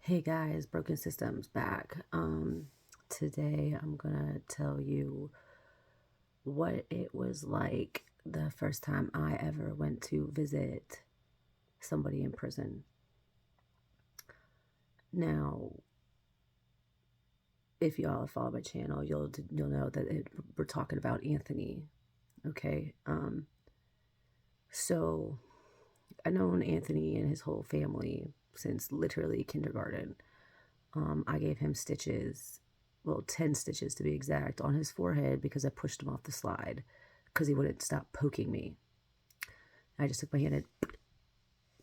Hey guys, Broken Systems back. Today I'm gonna tell you what it was like the first time I ever went to visit somebody in prison. Now, if y'all follow my channel, you'll know that we're talking about Anthony. Okay. So I known Anthony and his whole family since literally kindergarten. I gave him stitches, well, 10 stitches to be exact, on his forehead because I pushed him off the slide because he wouldn't stop poking me. I just took my hand and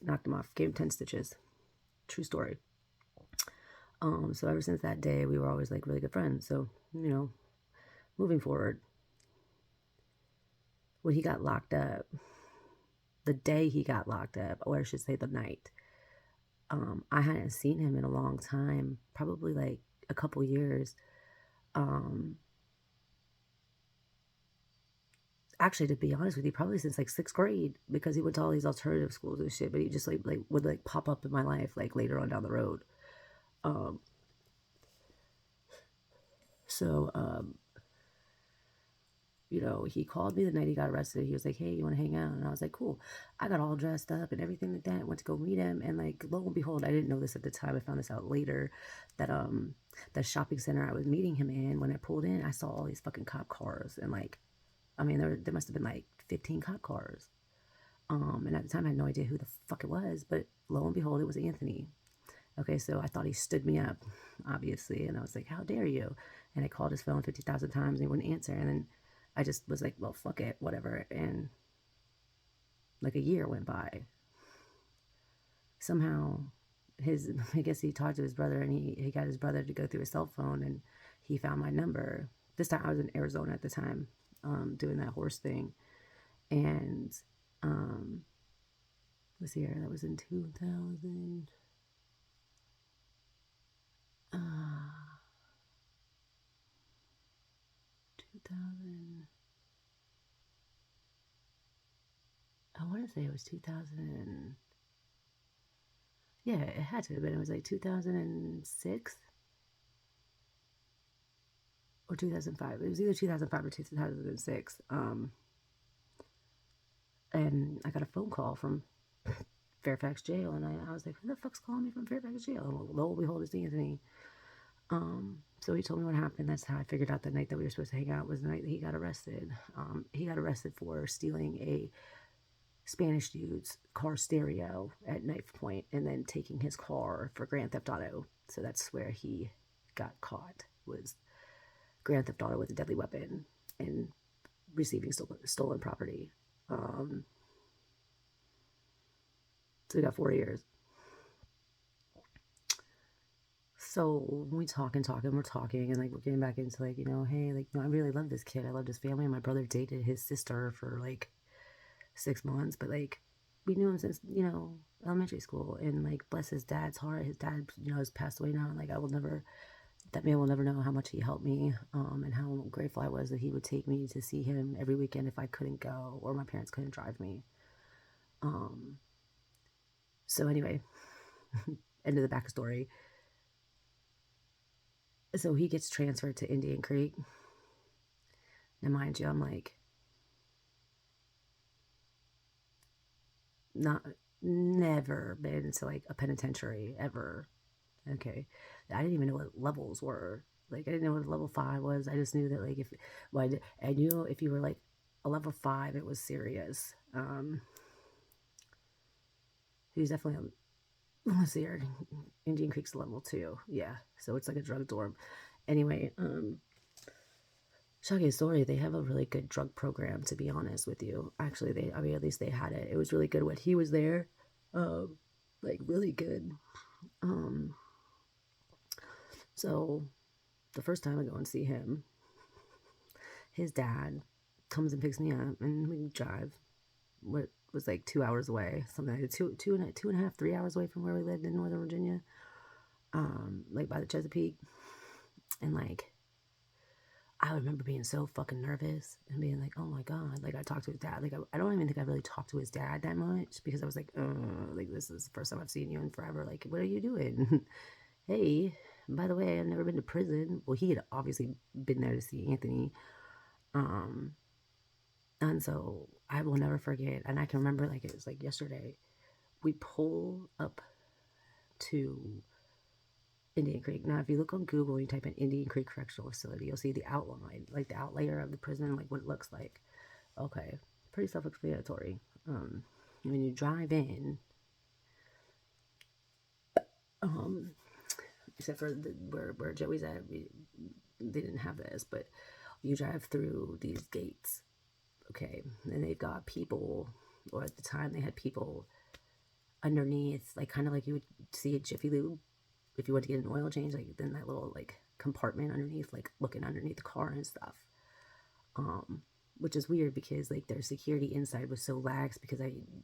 knocked him off, gave him 10 stitches. True story. So ever since that day, we were always like really good friends. So, moving forward, when he got locked up, the day he got locked up, or I should say the night, I hadn't seen him in a long time, probably like a couple years. Actually, to be honest with you, probably since like sixth grade, because he went to all these alternative schools and shit. But he just like would like pop up in my life like later on down the road. Um, so he called me the night he got arrested. He was like, "Hey, you want to hang out?" And I was like, "Cool." I got all dressed up and everything like that. Went to go meet him, and like lo and behold, I didn't know this at the time. I found this out later that the shopping center I was meeting him in, when I pulled in, I saw all these fucking cop cars, and like, I mean, there must have been like 15 cop cars. And at the time, I had no idea who the fuck it was, but lo and behold, it was Anthony. Okay, so I thought he stood me up, obviously, and I was like, "How dare you?" And I called his phone 50,000 times and he wouldn't answer. And then I just was like, "Well, fuck it, whatever." And like a year went by. Somehow, I guess he talked to his brother and he got his brother to go through his cell phone and he found my number. This time I was in Arizona at the time, doing that horse thing. And let's see here, that was in 2000. 2000. I want to say it was 2000. Yeah, it had to have been. It was like 2006 or 2005. It was either 2005 or 2006. And I got a phone call from Fairfax Jail, and I was like, "Who the fuck's calling me from Fairfax Jail?" And lo and behold, it's Anthony. So he told me what happened. That's how I figured out the night that we were supposed to hang out was the night that he got arrested. He got arrested for stealing a Spanish dude's car stereo at knife point and then taking his car for Grand Theft Auto. So that's where he got caught, was Grand Theft Auto with a deadly weapon and receiving stolen property. So he got 4 years. So we talking, we're talking, and like we're getting back into like, hey, like, I really love this kid. I loved his family. And my brother dated his sister for like 6 months, but like we knew him since, elementary school. And like, bless his dad's heart, his dad, has passed away now. And like, that man will never know how much he helped me, and how grateful I was that he would take me to see him every weekend if I couldn't go or my parents couldn't drive me. So anyway, end of the backstory. So he gets transferred to Indian Creek. Now, mind you, I'm like, not never been to like a penitentiary ever. Okay, I didn't even know what levels were. Like, I didn't know what level 5 was. I just knew that like, if well, I knew if you were like a level 5, it was serious. He was definitely let's see here, Indian Creek's level 2. Yeah, so it's like a drug dorm. Anyway, shocking story. They have a really good drug program, to be honest with you. Actually, I mean, at least they had it. It was really good when he was there. Like really good. Um, so the first time I go and see him, his dad comes and picks me up, and we drive. What was like 2 hours away, something like two and a half, 3 hours away from where we lived in Northern Virginia, like by the Chesapeake, and like I remember being so fucking nervous and being like, "Oh my god!" Like I talked to his dad. Like I don't even think I really talked to his dad that much because I was like, "Like this is the first time I've seen you in forever. Like what are you doing?" hey, by the way, I've never been to prison. Well, he had obviously been there to see Anthony. Um, and so I will never forget. And I can remember like it was like yesterday. We pull up to Indian Creek. Now, if you look on Google and you type in Indian Creek Correctional Facility, you'll see the outline, like the outlayer of the prison, like what it looks like. Okay, pretty self-explanatory. When you drive in, um, except for where Joey's at, they didn't have this, but you drive through these gates, okay, and they've got people, or at the time they had people underneath, like kind of like you would see at Jiffy Lube if you went to get an oil change, like then that little like compartment underneath, like looking underneath the car and stuff. Um, which is weird because like their security inside was so lax because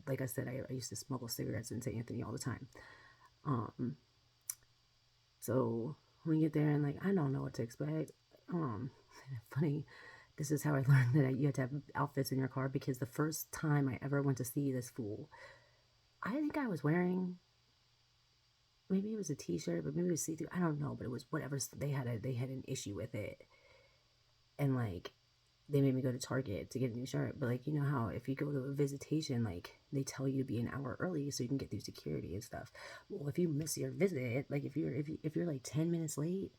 like I said, I used to smuggle cigarettes into Anthony all the time. Um, so when we get there and like I don't know what to expect. Funny, this is how I learned that you had to have outfits in your car because the first time I ever went to see this fool, I think I was wearing, maybe it was a t-shirt, but maybe it was see-through. I don't know, but it was whatever. They had an issue with it, and like they made me go to Target to get a new shirt. But like you know how if you go to a visitation, like they tell you to be an hour early so you can get through security and stuff. Well, if you miss your visit, like if you're like 10 minutes late,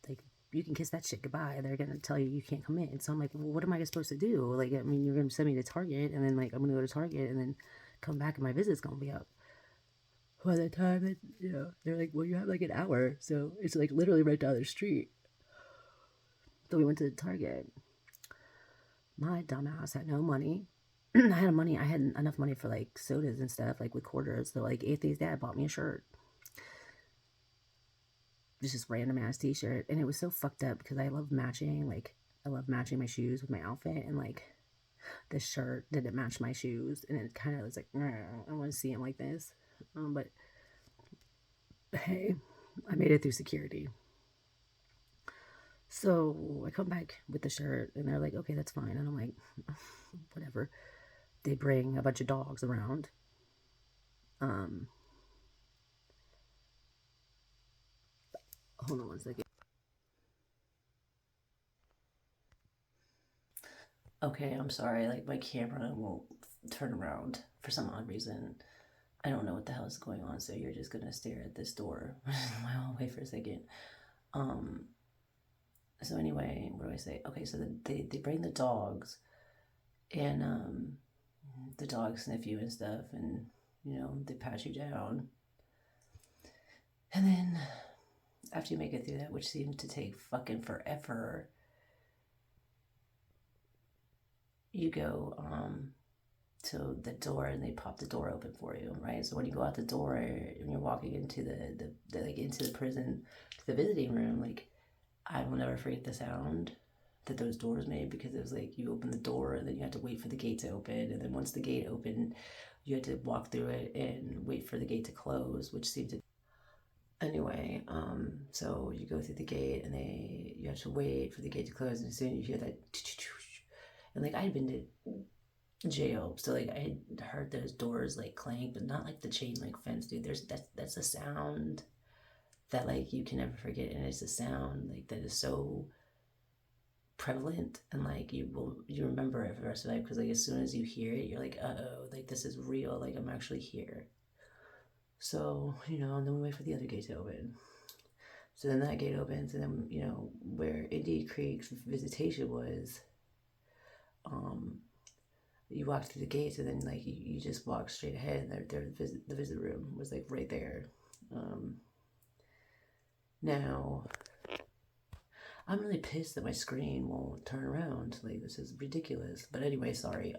like you can kiss that shit goodbye. They're gonna tell you can't come in. So I'm like, well, what am I supposed to do? Like, I mean, you're gonna send me to Target, and then like I'm gonna go to Target, and then come back, and my visit's gonna be up. By the time that they're like, well, you have like an hour, so it's like literally right down the street. So we went to the Target. My dumbass had no money. I had enough money for like sodas and stuff, like with quarters. So like Anthony's dad bought me a shirt. It was just random ass t-shirt. And it was so fucked up because I love matching. Like I love matching my shoes with my outfit. And like this shirt didn't match my shoes. And it kind of was like, I want to see him like this. But hey, I made it through security. So I come back with the shirt and they're like, okay, that's fine. And I'm like, whatever. They bring a bunch of dogs around. Um, Hold on one second. Okay, I'm sorry. Like my camera won't turn around for some odd reason. I don't know what the hell is going on. So you're just gonna stare at this door while I wait for a second. Um. So anyway, what do I say? Okay, so they bring the dogs and the dogs sniff you and stuff, and they pat you down, and then after you make it through that, which seemed to take fucking forever, you go to the door and they pop the door open for you, right? So when you go out the door and you're walking into the like into the prison, to the visiting room, like I will never forget the sound that those doors made because it was like you open the door and then you had to wait for the gate to open, and then once the gate opened, you had to walk through it and wait for the gate to close, which seemed to anyway. So you go through the gate and you have to wait for the gate to close, and as soon as you hear that, and like I had been to jail, so like I had heard those doors like clank, but not like the chain link fence, dude. That's a sound that like you can never forget, and it's a sound like that is so prevalent, and like you remember it for the rest of life because like as soon as you hear it, you're like, oh, like this is real, like I'm actually here. So and then we wait for the other gate to open. So then that gate opens, and then where Indian Creek's visitation was, um, you walk through the gates, and then like you just walk straight ahead, and the visit room was like right there. Um, Now I'm really pissed that my screen won't turn around. Like this is ridiculous. But anyway, sorry.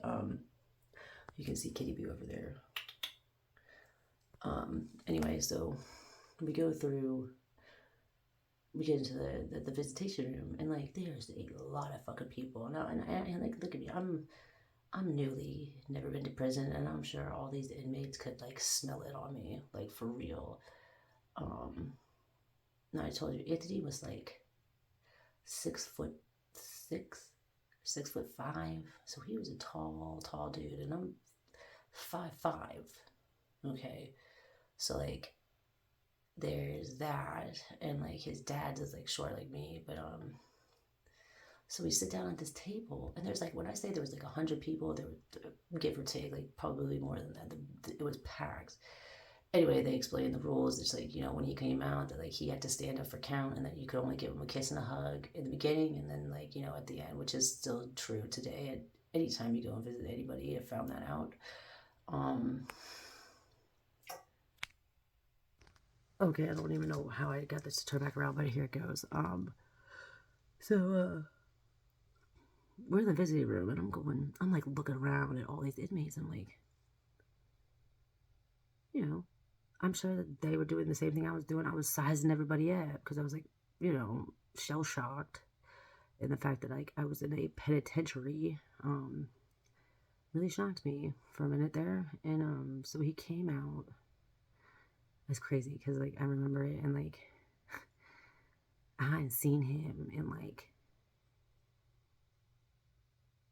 You can see Kitty Boo over there. Anyway, so we go through. We get into the visitation room, and like there's a lot of fucking people now, and like look at me, I'm newly, never been to prison, and I'm sure all these inmates could like smell it on me, like for real. Um, now I told you Anthony was like 6'6", 6'5", so he was a tall dude, and I'm 5'5". Okay, so like there's that, and like his dad's is like short like me, but so we sit down at this table, and there's like, when I say there was like 100 people, there were, give or take, like probably more than that. It was packed. Anyway, they explained the rules. It's like, when he came out, that like he had to stand up for count, and that you could only give him a kiss and a hug in the beginning, and then like at the end, which is still true today. At any time you go and visit anybody, I found that out. Um, okay, I don't even know how I got this to turn back around, but here it goes. So we're in the visiting room, and I'm like looking around at all these inmates. I'm like, I'm sure that they were doing the same thing I was doing. I was sizing everybody up because I was like, shell shocked. And the fact that like I was in a penitentiary really shocked me for a minute there. And so he came out. It's crazy because like I remember it, and like I hadn't seen him in like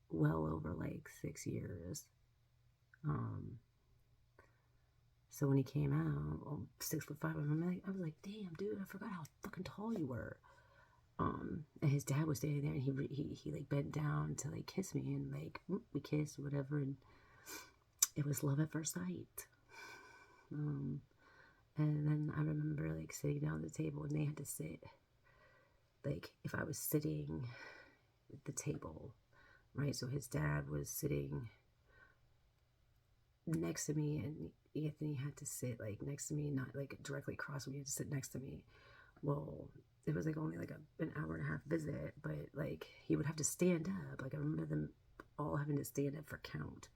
well over like 6 years. So when he came out, 6'5", I was like, damn, dude, I forgot how fucking tall you were. And his dad was standing there, and he like bent down to like kiss me, and like we kissed or whatever, and it was love at first sight. And then I remember like sitting down at the table, and they had to sit, like if I was sitting at the table, right? So his dad was sitting next to me, and Anthony had to sit like next to me, not like directly across from me, he had to sit next to me. Well, it was like only like an hour and a half visit, but like he would have to stand up. Like I remember them all having to stand up for count.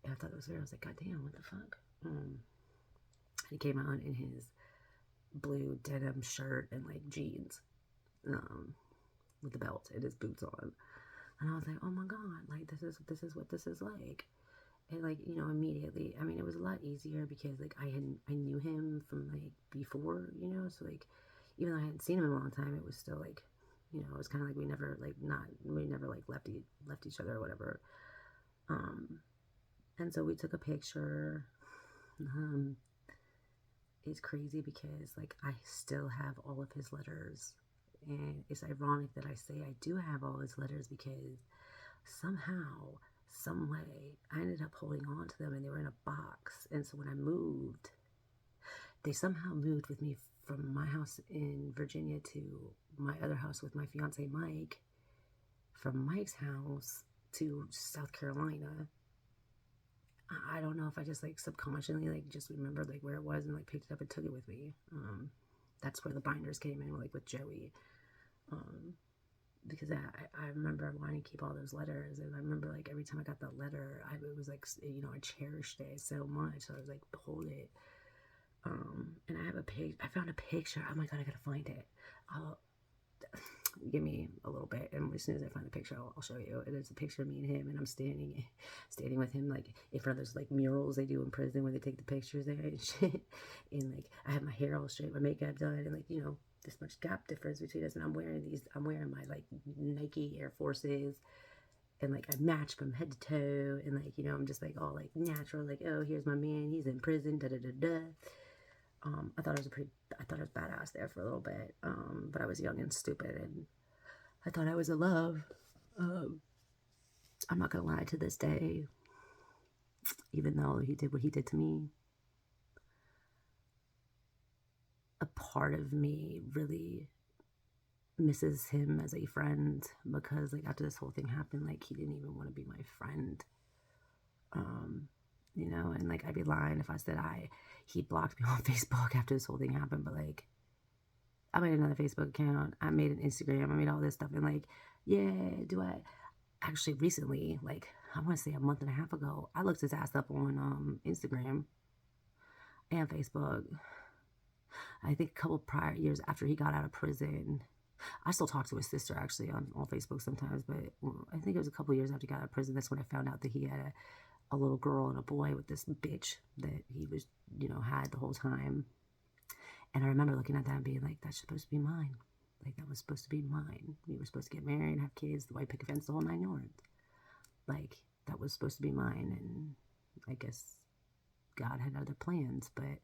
And I thought it was weird. I was like, God damn, what the fuck? He came out in his blue denim shirt and like jeans, with a belt and his boots on. And I was like, oh my God, like this is what this is like. And like, immediately, I mean, it was a lot easier because like I knew him from like before, so like even though I hadn't seen him in a long time, it was still like, it was kind of like we never like left each other or whatever. And so we took a picture. It's crazy because like I still have all of his letters, and it's ironic that I say I do have all his letters because somehow, some way, I ended up holding on to them, and they were in a box. And so when I moved, they somehow moved with me from my house in Virginia to my other house with my fiance Mike, from Mike's house to South Carolina. I don't know if I just like subconsciously like just remembered like where it was and like picked it up and took it with me. That's where the binders came in, like with Joey. Because I remember wanting to keep all those letters, and I remember like every time I got that letter, it was like I cherished it so much. So I was like, hold it. And I have a page. I found a picture. Oh my God, I gotta find it. I'll give me a little bit, and as soon as I find the picture, I'll show you. And it's a picture of me and him, and I'm standing with him like in front of those like murals they do in prison where they take the pictures there and shit. And like I have my hair all straight, my makeup done, and like this much gap difference between us. And I'm wearing my like Nike Air Forces, and like I match from head to toe, and like I'm just like all like natural, like, oh, here's my man, he's in prison, da da da da. I thought I was badass there for a little bit, but I was young and stupid, and I thought I was in love. I'm not gonna lie, to this day, even though he did what he did to me, a part of me really misses him as a friend, because like after this whole thing happened, like he didn't even want to be my friend. And like I'd be lying if I said he blocked me on Facebook after this whole thing happened, but like I made another Facebook account, I made an Instagram, I made all this stuff, and like, yeah, do I actually recently, like I want to say a month and a half ago, I looked his ass up on Instagram and Facebook. I think a couple prior years after he got out of prison. I still talk to his sister actually on Facebook sometimes, but I think it was a couple years after he got out of prison. That's when I found out that he had a little girl and a boy with this bitch that he was, had the whole time. And I remember looking at that and being like, that's supposed to be mine. Like, that was supposed to be mine. We were supposed to get married, have kids, the white picket fence, the whole 9 yards. Like, that was supposed to be mine. And I guess God had other plans, but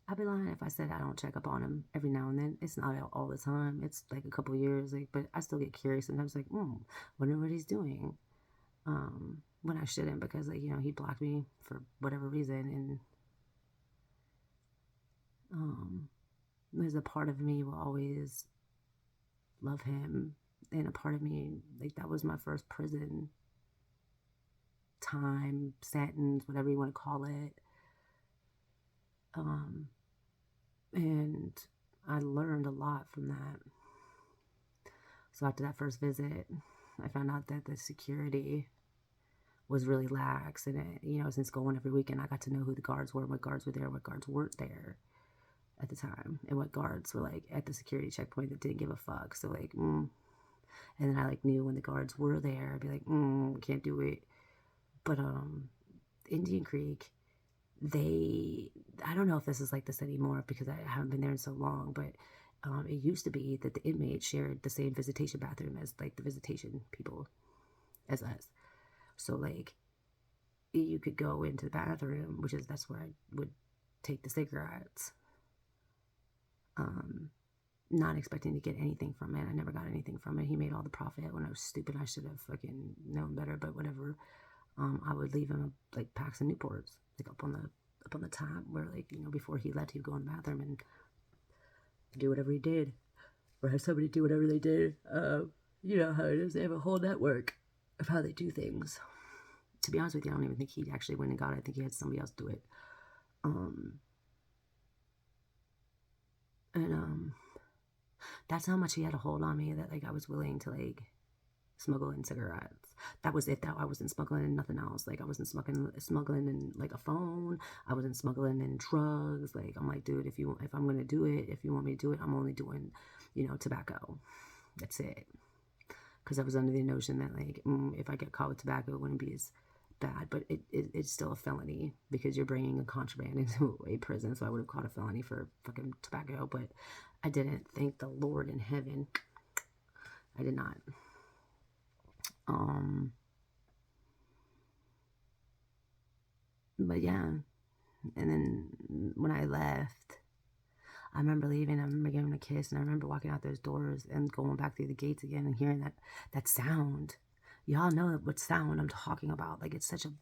I'd be lying if I said I don't check up on him every now and then. It's not all the time. It's like a couple years, like, but I still get curious sometimes, like, wonder what he's doing. When I shouldn't, because like, he blocked me for whatever reason, and there's a part of me will always love him, and a part of me, like, that was my first prison time, sentence, whatever you want to call it. And I learned a lot from that. So after that first visit, I found out that the security was really lax, and since going every weekend, I got to know who the guards were, what guards were there, what guards weren't there at the time, and what guards were like at the security checkpoint that didn't give a fuck. So like, and then I like knew when the guards were there, I'd be like, can't do it. But Indian Creek, I don't know if this is like this anymore because I haven't been there in so long, but it used to be that the inmates shared the same visitation bathroom as like the visitation people as us. So like, you could go into the bathroom, that's where I would take the cigarettes, not expecting to get anything from it. I never got anything from it. He made all the profit. When I was stupid, I should have fucking known better, but whatever. I would leave him like packs of Newports, like up on the top, where like, before he left, he would go in the bathroom and do whatever he did, or have somebody do whatever they did. You know how it is. They have a whole network of how they do things. To be honest with you, I don't even think he actually went and got it. I think he had somebody else do it. And that's how much he had a hold on me, that like I was willing to like smuggle in cigarettes. That was it. That I wasn't smuggling in nothing else. Like I wasn't smuggling in like a phone. I wasn't smuggling in drugs. Like I'm like, dude, if I'm gonna do it, if you want me to do it, I'm only doing, tobacco. That's it. Because I was under the notion that like, if I get caught with tobacco, it wouldn't be as bad, but it's still a felony because you're bringing a contraband into a prison. So I would have caught a felony for fucking tobacco, but I didn't. Thank the Lord in heaven, I did not. But yeah, and then when I left, I remember leaving, I remember giving him a kiss, and I remember walking out those doors and going back through the gates again and hearing that sound. Y'all know what sound I'm talking about. Like, it's such a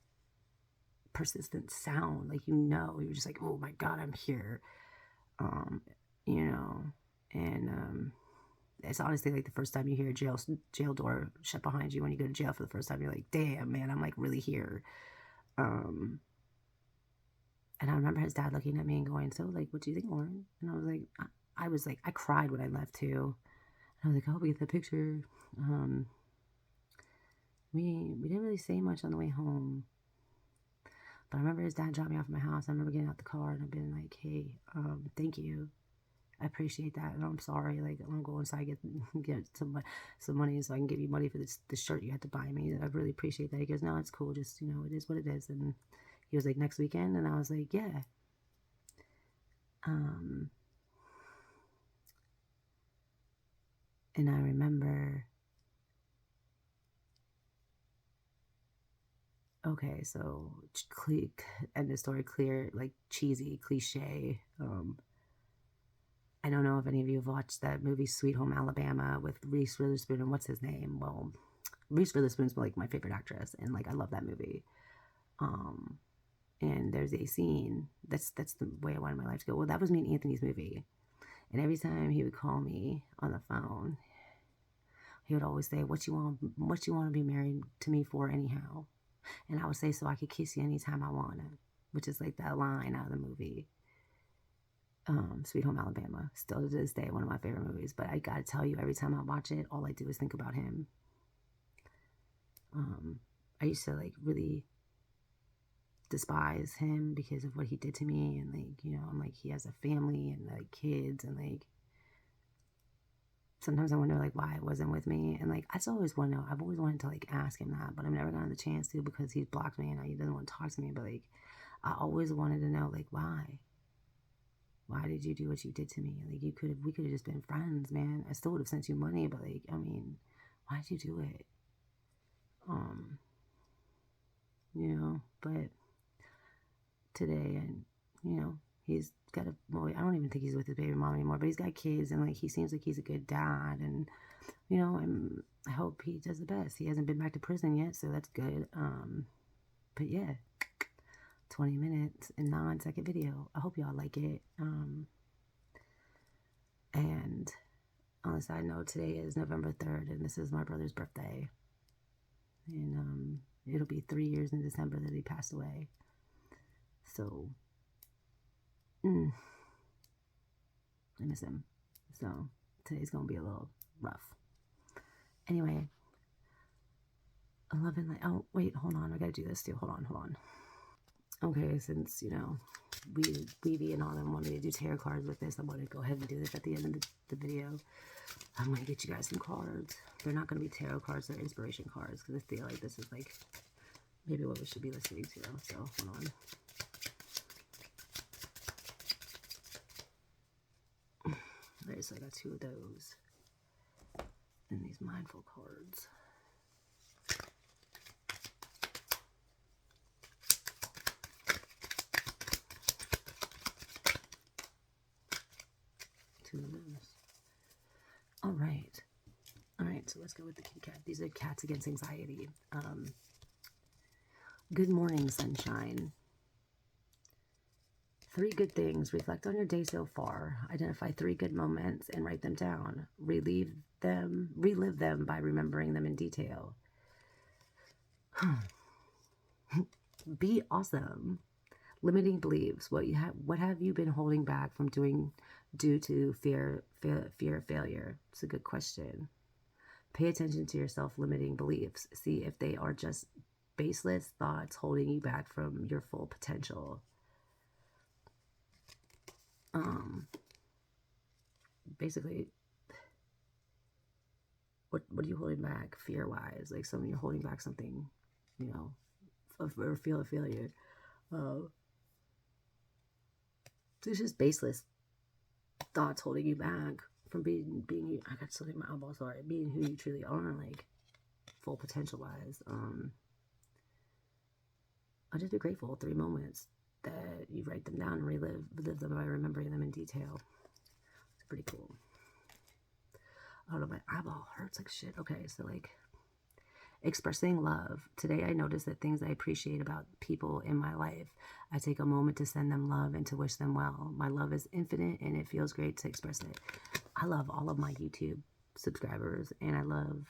persistent sound. Like, you're just like, oh my God, I'm here. And it's honestly like the first time you hear a jail door shut behind you when you go to jail for the first time. You're like, damn, man, I'm like really here. And I remember his dad looking at me and going, so like, what do you think, Lauren? And I was like, I cried when I left too. And I was like, I hope we get the picture. We didn't really say much on the way home. But I remember his dad dropped me off at my house. I remember getting out the car and I've been like, hey, thank you. I appreciate that, and I'm sorry. Like, I'm gonna go inside get some money so I can give you money for this shirt you had to buy me. I really appreciate that. He goes, no, it's cool. Just it is what it is. And he was like, next weekend, and I was like, yeah. And I remember. Okay, so end of story. Clear, like cheesy cliche. I don't know if any of you have watched that movie Sweet Home Alabama with Reese Witherspoon and what's his name? Well, Reese Witherspoon's like my favorite actress, and like I love that movie. And there's a scene that's the way I wanted my life to go. Well, that was me and Anthony's movie, and every time he would call me on the phone, he would always say, "What you want to be married to me for, anyhow?" And I would say, "So I could kiss you anytime I wanna," which is like that line out of the movie. Sweet Home Alabama, still to this day one of my favorite movies. But I gotta tell you, every time I watch it, all I do is think about him. I used to like really despise him because of what he did to me, and like, I'm like, he has a family and like kids, and like sometimes I wonder like why it wasn't with me, and like I've always wanted to like ask him that, but I've never gotten the chance to because he's blocked me and he doesn't want to talk to me. But like I always wanted to know, like, why did you do what you did to me? Like, we could have just been friends, man. I still would have sent you money, but like, I mean, why did you do it? But today, and he's got well, I don't even think he's with his baby mom anymore, but he's got kids, and like he seems like he's a good dad, and you know, I hope he does the best. He hasn't been back to prison yet, so that's good. But yeah, 20 minutes and 9-second video. I hope y'all like it. And on a side note, today is November 3rd, and this is my brother's birthday. And it'll be 3 years in December that he passed away. So, I miss him. So, today's gonna be a little rough. Anyway, 11, like, oh, wait, hold on. I gotta do this too. Hold on. Okay, since, you know, Weavy and all them want me to do tarot cards with this, I'm going to go ahead and do this at the end of the video. I'm going to get you guys some cards. They're not going to be tarot cards, they're inspiration cards, because I feel like this is, like, maybe what we should be listening to. So, hold on. Alright, so I got 2 of those. And these mindful cards. All right, so let's go with the kitty cat. These are cats against anxiety. Good morning, sunshine. 3 good things. Reflect on your day so far. Identify 3 good moments and write them down. Relive them by remembering them in detail. Be awesome. Limiting beliefs. What have you been holding back from doing due to fear of failure? It's a good question. Pay attention to your self-limiting beliefs. See if they are just baseless thoughts holding you back from your full potential. Basically, what are you holding back fear-wise? Like you're holding back something, you know, or feel of failure. It's just baseless thoughts holding you back from being I got something in my elbow, sorry, being who you truly are, like full potential wise. I'll just be grateful. 3 moments that you write them down and relive them by remembering them in detail. It's pretty cool. I don't know, my eyeball hurts like shit. Okay, so like expressing love. Today I noticed that things I appreciate about people in my life, I take a moment to send them love and to wish them well. My love is infinite and it feels great to express it. I love all of my YouTube subscribers, and I love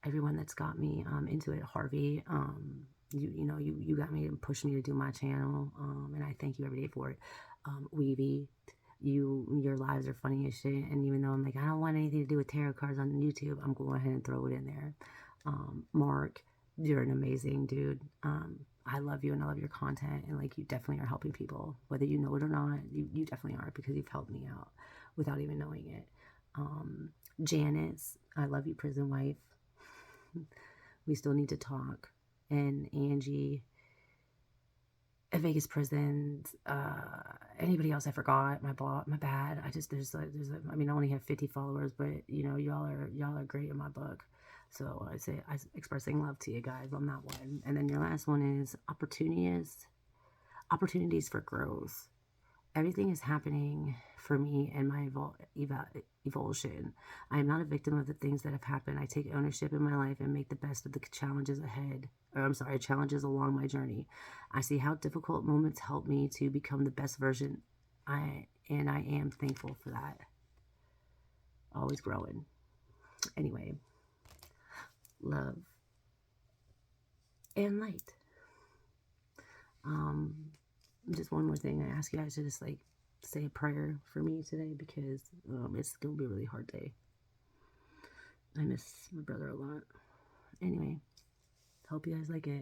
everyone that's got me into it. Harvey, you got me and pushed me to do my channel, and I thank you every day for it. Weavy, your lives are funny as shit, and even though I'm like, I don't want anything to do with tarot cards on YouTube, I'm going ahead and throw it in there. Mark, you're an amazing dude. I love you and I love your content, and like you definitely are helping people, whether you know it or not. You definitely are, because you've helped me out without even knowing it. Janice, I love you, prison wife. We still need to talk. And Angie, Vegas prisons, anybody else I forgot, my bad. I mean, I only have 50 followers, but you know, y'all are great in my book. So I say, expressing love to you guys on that one. And then your last one is opportunities for growth. Everything is happening for me and my evolution. I am not a victim of the things that have happened. I take ownership in my life and make the best of the challenges challenges along my journey. I see how difficult moments help me to become the best version and I am thankful for that. Always growing. Anyway, love and light. Just one more thing. I ask you guys to just like say a prayer for me today, because it's gonna be a really hard day. I miss my brother a lot. Anyway, hope you guys like it.